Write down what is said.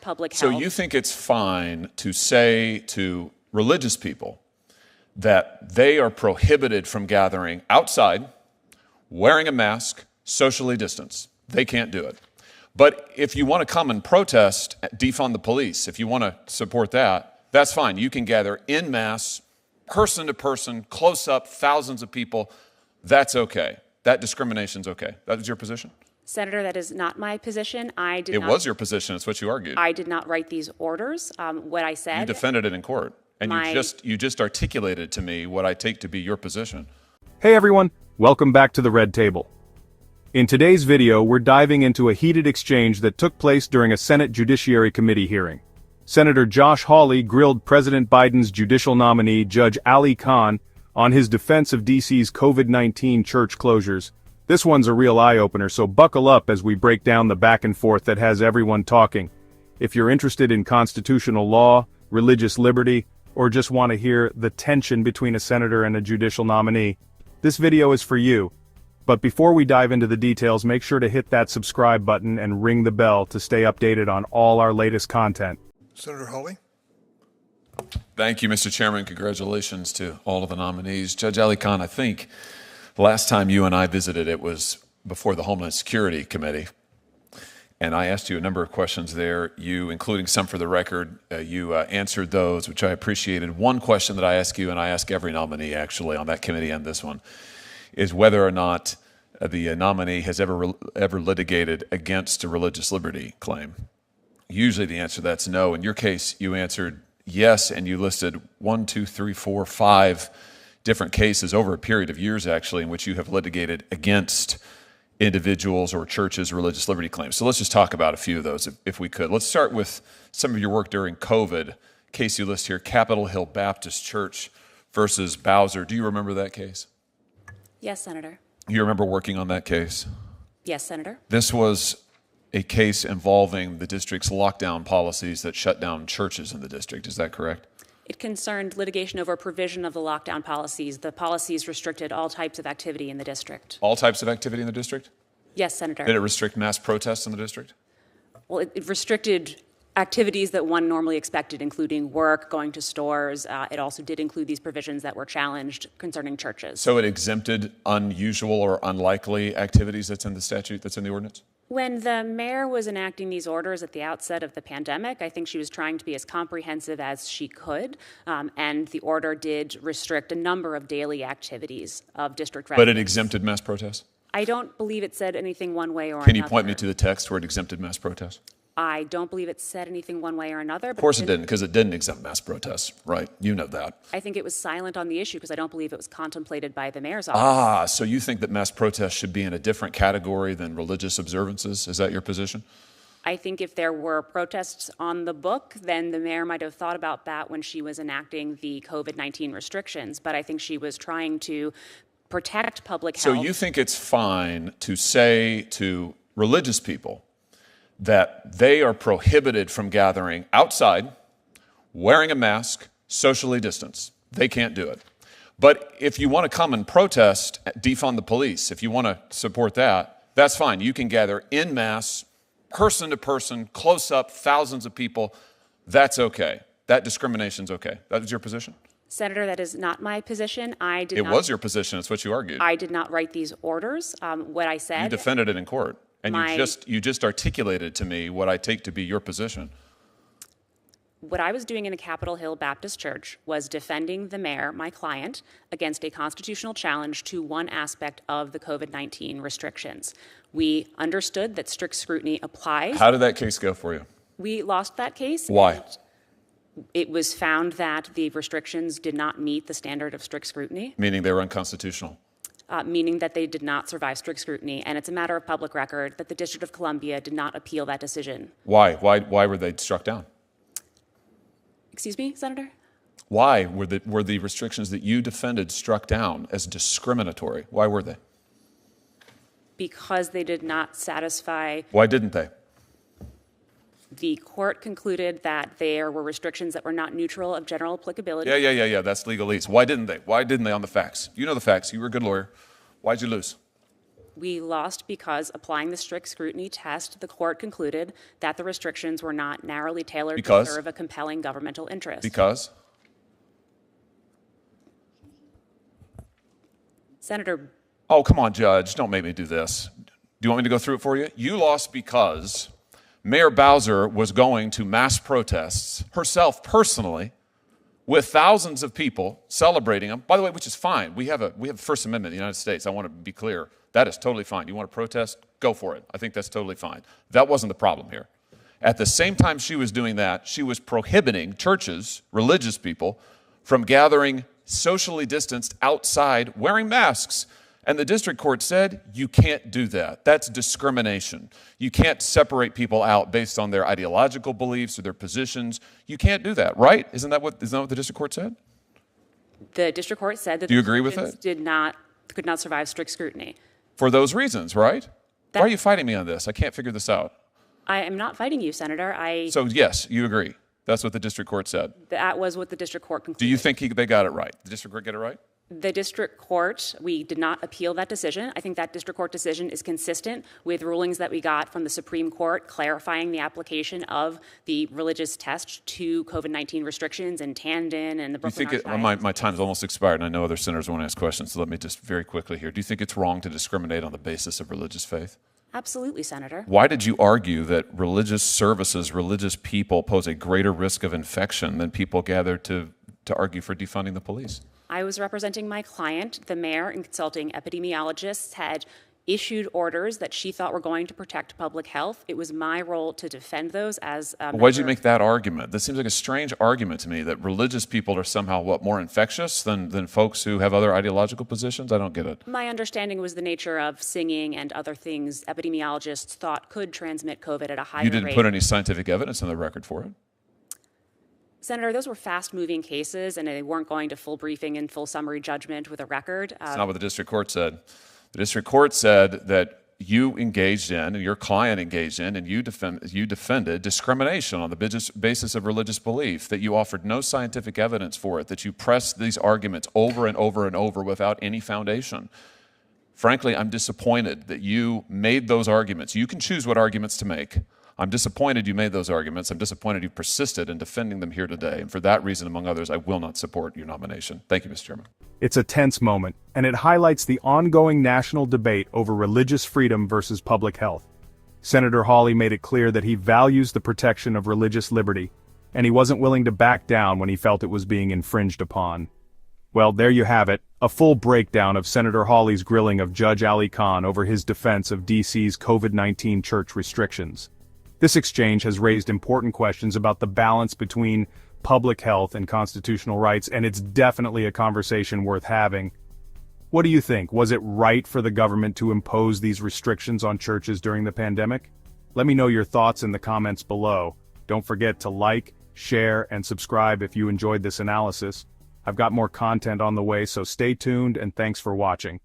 public health. So you think it's fine to say to religious people that they are prohibited from gathering outside, wearing a mask, socially distanced? They can't do it. But if you want to come and protest, defund the police, if you want to support that, that's fine. You can gather en masse, person to person, close up, thousands of people. That's okay. That discrimination's okay. That is your position? Senator, that is not my position. It was your position. It's what you argued. I did not write these orders. What I said. You defended it in court, and you just articulated to me what I take to be your position. Hey everyone, welcome back to the Red Table. In today's video, we're diving into a heated exchange that took place during a Senate Judiciary Committee hearing. Senator Josh Hawley grilled President Biden's judicial nominee, Judge AliKhan, on his defense of DC's COVID-19 church closures. This one's a real eye-opener, so buckle up as we break down the back and forth that has everyone talking. If you're interested in constitutional law, religious liberty, or just want to hear the tension between a senator and a judicial nominee, this video is for you. But before we dive into the details, make sure to hit that subscribe button and ring the bell to stay updated on all our latest content. Senator Hawley. Thank you, Mr. Chairman. Congratulations to all of the nominees. Judge AliKhan, I think the last time you and I visited, it was before the Homeland Security Committee. And I asked you a number of questions there, you, including some for the record, you answered those, which I appreciated. One question that I ask you, and I ask every nominee actually on that committee and this one, is whether or not the nominee has ever litigated against a religious liberty claim. Usually the answer to that's no. In your case, you answered yes, and you listed 1, 2, 3, 4, 5 different cases over a period of years, actually, in which you have litigated against individuals or churches' religious liberty claims. So let's just talk about a few of those, if we could. Let's start with some of your work during COVID. Case you list here, Capitol Hill Baptist Church versus Bowser. Do you remember that case? Yes, Senator. You remember working on that case? Yes, Senator. This was a case involving the district's lockdown policies that shut down churches in the district. Is that correct? It concerned litigation over provision of the lockdown policies. The policies restricted all types of activity in the district. All types of activity in the district? Yes, Senator. Did it restrict mass protests in the district? Well, it restricted activities that one normally expected, including work, going to stores. It also did include these provisions that were challenged concerning churches. So it exempted unusual or unlikely activities that's in the statute, that's in the ordinance? When the mayor was enacting these orders at the outset of the pandemic, I think she was trying to be as comprehensive as she could, and the order did restrict a number of daily activities of district residents. But it exempted mass protests? I don't believe it said anything one way or another. Can you point me to the text where it exempted mass protests? I don't believe it said anything one way or another. Of course it didn't, because it didn't exempt mass protests, right? You know that. I think it was silent on the issue because I don't believe it was contemplated by the mayor's office. Ah, so you think that mass protests should be in a different category than religious observances? Is that your position? I think if there were protests on the book, then the mayor might have thought about that when she was enacting the COVID-19 restrictions. But I think she was trying to protect public health. So you think it's fine to say to religious people that they are prohibited from gathering outside, wearing a mask, socially distanced? They can't do it. But if you want to come and protest, defund the police, if you want to support that, that's fine. You can gather en masse, person to person, close up, thousands of people. That's okay. That discrimination's okay. That is your position? Senator, that is not my position. It was your position. It's what you argued. I did not write these orders. What I said. You defended it in court. And you just articulated to me what I take to be your position. What I was doing in a Capitol Hill Baptist Church was defending the mayor, my client, against a constitutional challenge to one aspect of the COVID-19 restrictions. We understood that strict scrutiny applies. How did that case go for you? We lost that case. Why? It was found that the restrictions did not meet the standard of strict scrutiny. Meaning they were unconstitutional? Meaning that they did not survive strict scrutiny, and it's a matter of public record that the District of Columbia did not appeal that decision. Why? Why were they struck down? Excuse me, Senator? Why were the restrictions that you defended struck down as discriminatory? Why were they? Because they did not satisfy. Why didn't they? The court concluded that there were restrictions that were not neutral of general applicability. Yeah. That's legalese. Why didn't they? Why didn't they on the facts? You know the facts. You were a good lawyer. Why'd you lose? We lost because, applying the strict scrutiny test, the court concluded that the restrictions were not narrowly tailored to serve a compelling governmental interest. Because? Senator. Oh, come on, Judge. Don't make me do this. Do you want me to go through it for you? You lost because Mayor Bowser was going to mass protests herself personally with thousands of people celebrating them. By the way, which is fine. We have a First Amendment in the United States. I want to be clear. That is totally fine. You want to protest? Go for it. I think that's totally fine. That wasn't the problem here. At the same time she was doing that, she was prohibiting churches, religious people, from gathering socially distanced outside wearing masks. And the district court said, you can't do that. That's discrimination. You can't separate people out based on their ideological beliefs or their positions. You can't do that, right? Isn't that what the district court said? The district court said that do you agree with it? Could not survive strict scrutiny. For those reasons, right? Why are you fighting me on this? I can't figure this out. I am not fighting you, Senator. So yes, you agree. That's what the district court said. That was what the district court concluded. Do you think they got it right? The district court get it right? The district court, we did not appeal that decision. I think that district court decision is consistent with rulings that we got from the Supreme Court clarifying the application of the religious test to COVID-19 restrictions in Tandon and the Brooklyn Archdiocese. My time's almost expired, and I know other senators want to ask questions, so let me just very quickly here. Do you think it's wrong to discriminate on the basis of religious faith? Absolutely, Senator. Why did you argue that religious services, religious people pose a greater risk of infection than people gathered to argue for defunding the police? I was representing my client. The mayor and consulting epidemiologists had issued orders that she thought were going to protect public health. It was my role to defend those as a Why did you make that argument? This seems like a strange argument to me, that religious people are somehow, more infectious than folks who have other ideological positions? I don't get it. My understanding was the nature of singing and other things epidemiologists thought could transmit COVID at a higher rate. You didn't put any scientific evidence on the record for it? Senator, those were fast-moving cases, and they weren't going to full briefing and full summary judgment with a record. That's not what the district court said. The district court said that you engaged in, and your client engaged in, and you defended discrimination on the basis of religious belief, that you offered no scientific evidence for it, that you pressed these arguments over and over and over without any foundation. Frankly, I'm disappointed that you made those arguments. You can choose what arguments to make. I'm disappointed you made those arguments. I'm disappointed you persisted in defending them here today. And for that reason, among others, I will not support your nomination. Thank you, Mr. Chairman. It's a tense moment, and it highlights the ongoing national debate over religious freedom versus public health. Senator Hawley made it clear that he values the protection of religious liberty, and he wasn't willing to back down when he felt it was being infringed upon. Well, there you have it, a full breakdown of Senator Hawley's grilling of Judge AliKhan over his defense of D.C.'s COVID-19 church restrictions. This exchange has raised important questions about the balance between public health and constitutional rights, and it's definitely a conversation worth having. What do you think? Was it right for the government to impose these restrictions on churches during the pandemic? Let me know your thoughts in the comments below. Don't forget to like, share, and subscribe if you enjoyed this analysis. I've got more content on the way, so stay tuned and thanks for watching.